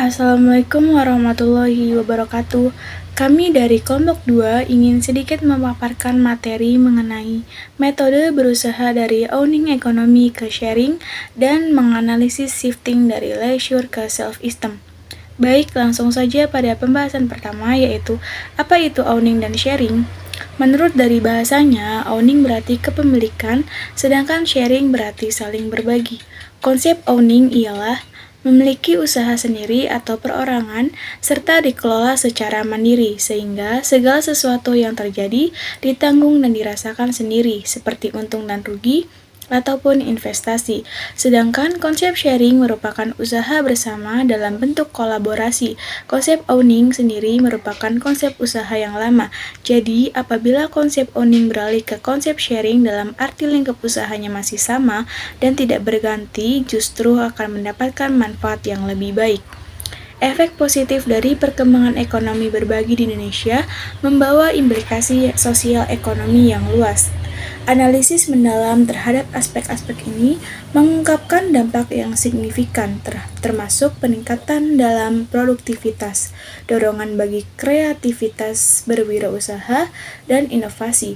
Assalamualaikum warahmatullahi wabarakatuh. Kami dari kelompok 2 ingin sedikit memaparkan materi mengenai metode berusaha dari owning ekonomi ke sharing dan menganalisis shifting dari leisure ke self-esteem. Baik, langsung saja pada pembahasan pertama, yaitu apa itu owning dan sharing. Menurut dari bahasanya, owning berarti kepemilikan, sedangkan sharing berarti saling berbagi. Konsep owning ialah memiliki usaha sendiri atau perorangan, serta dikelola secara mandiri, sehingga segala sesuatu yang terjadi ditanggung dan dirasakan sendiri, seperti untung dan rugi, ataupun investasi. Sedangkan konsep sharing merupakan usaha bersama dalam bentuk kolaborasi. Konsep owning sendiri merupakan konsep usaha yang lama. Jadi, apabila konsep owning beralih ke konsep sharing dalam arti lingkup usahanya masih sama dan tidak berganti, justru akan mendapatkan manfaat yang lebih baik. Efek positif dari perkembangan ekonomi berbagi di Indonesia membawa implikasi sosial ekonomi yang luas. Analisis mendalam terhadap aspek-aspek ini mengungkapkan dampak yang signifikan, termasuk peningkatan dalam produktivitas, dorongan bagi kreativitas berwirausaha, dan inovasi.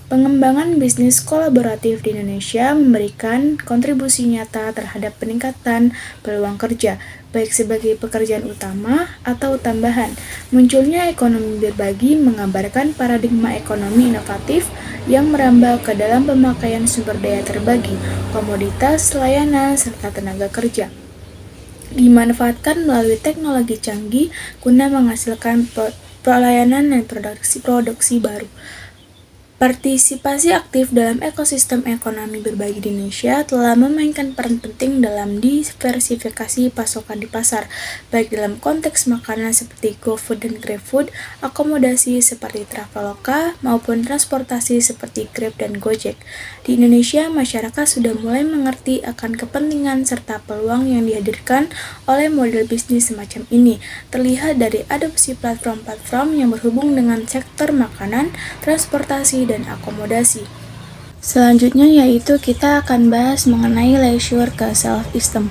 Pengembangan bisnis kolaboratif di Indonesia memberikan kontribusi nyata terhadap peningkatan peluang kerja, baik sebagai pekerjaan utama atau tambahan. Munculnya ekonomi berbagi menggambarkan paradigma ekonomi inovatif yang merambah ke dalam pemakaian sumber daya terbagi, komoditas, layanan, serta tenaga kerja. Dimanfaatkan melalui teknologi canggih guna menghasilkan pelayanan dan produksi baru. Partisipasi aktif dalam ekosistem ekonomi berbagi di Indonesia telah memainkan peran penting dalam diversifikasi pasokan di pasar, baik dalam konteks makanan seperti GoFood dan GrabFood, akomodasi seperti Traveloka, maupun transportasi seperti Grab dan Gojek. Di Indonesia, masyarakat sudah mulai mengerti akan kepentingan serta peluang yang dihadirkan oleh model bisnis semacam ini, terlihat dari adopsi platform-platform yang berhubung dengan sektor makanan, transportasi, dan akomodasi. Selanjutnya yaitu kita akan bahas mengenai leisure ke self-esteem.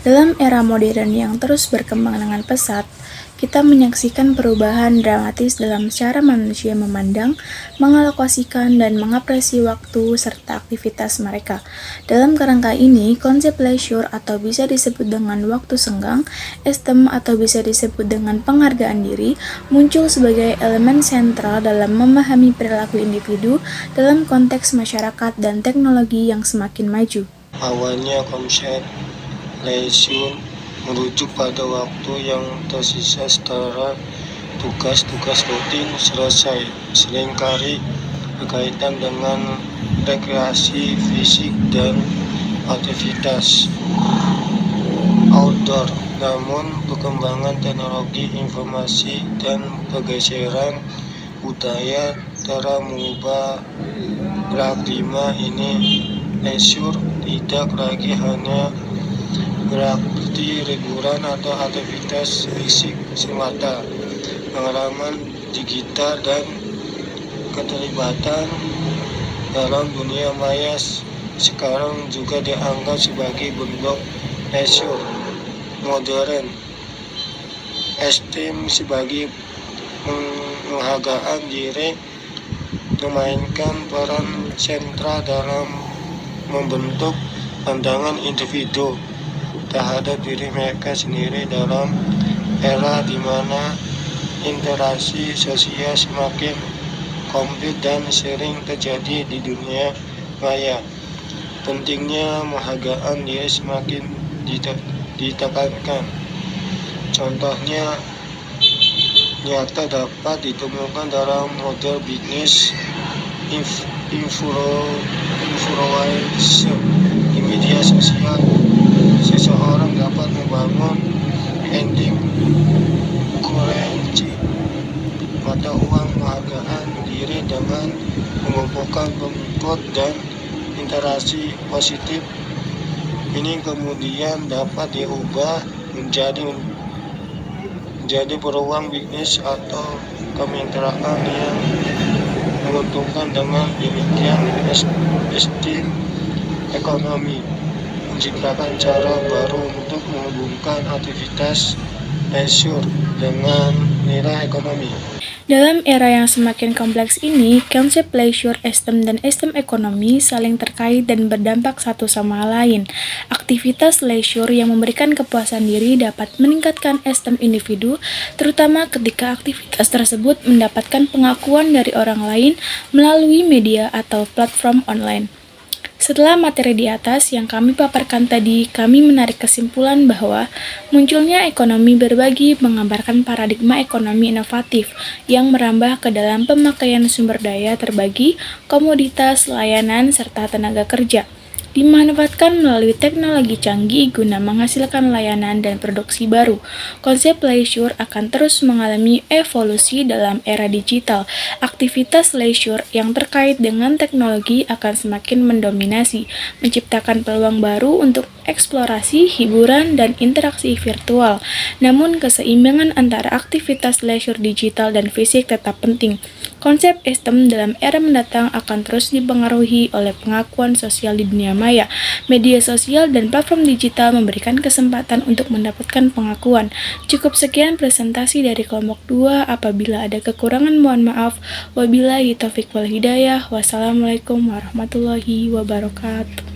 Dalam era modern yang terus berkembang dengan pesat, kita menyaksikan perubahan dramatis dalam cara manusia memandang, mengalokasikan, dan mengapresiasi waktu serta aktivitas mereka. Dalam kerangka ini, konsep leisure atau bisa disebut dengan waktu senggang, esteem atau bisa disebut dengan penghargaan diri, muncul sebagai elemen sentral dalam memahami perilaku individu dalam konteks masyarakat dan teknologi yang semakin maju. Awalnya konsep leisure merujuk pada waktu yang tersisa setelah tugas-tugas rutin selesai, seringkali berkaitan dengan rekreasi fisik dan aktivitas outdoor. Namun, perkembangan teknologi informasi dan pergeseran budaya telah mengubah paradigma ini. Leisure tidak lagi hanya berarti liburan atau aktivitas fisik semata. Pengalaman digital dan keterlibatan dalam dunia maya sekarang juga dianggap sebagai bentuk leisure modern. Esteem sebagai penghargaan diri memainkan peran sentral dalam membentuk pandangan individu terhadap diri mereka sendiri dalam era di mana interaksi sosial semakin komplit dan sering terjadi di dunia maya. Pentingnya penghargaan diri semakin ditekankan. Contohnya nyata dapat ditemukan dalam model bisnis influencer di media sosial. Seseorang dapat membangun branding currency mata uang penghargaan diri dengan mengumpulkan pengikut dan interaksi positif. Ini kemudian dapat diubah menjadi peluang bisnis atau kemitraan yang menguntungkan. Dengan demikian, esteem ekonomi menciptakan cara baru untuk menghubungkan aktivitas leisure dengan nilai ekonomi. Dalam era yang semakin kompleks ini, konsep leisure system dan sistem ekonomi saling terkait dan berdampak satu sama lain. Aktivitas leisure yang memberikan kepuasan diri dapat meningkatkan sistem individu, terutama ketika aktivitas tersebut mendapatkan pengakuan dari orang lain melalui media atau platform online. Setelah materi di atas yang kami paparkan tadi, kami menarik kesimpulan bahwa munculnya ekonomi berbagi menggambarkan paradigma ekonomi inovatif yang merambah ke dalam pemakaian sumber daya terbagi, komoditas, layanan, serta tenaga kerja. Dimanfaatkan melalui teknologi canggih guna menghasilkan layanan dan produksi baru. Konsep leisure akan terus mengalami evolusi dalam era digital. Aktivitas leisure yang terkait dengan teknologi akan semakin mendominasi, menciptakan peluang baru untuk eksplorasi, hiburan, dan interaksi virtual. Namun, keseimbangan antara aktivitas leisure digital dan fisik tetap penting. Konsep sistem dalam era mendatang akan terus dipengaruhi oleh pengakuan sosial di dunia maya. Media sosial dan platform digital memberikan kesempatan untuk mendapatkan pengakuan. Cukup sekian presentasi dari kelompok 2. Apabila ada kekurangan mohon maaf. Wabillahi taufiq wal hidayah. Wassalamualaikum warahmatullahi wabarakatuh.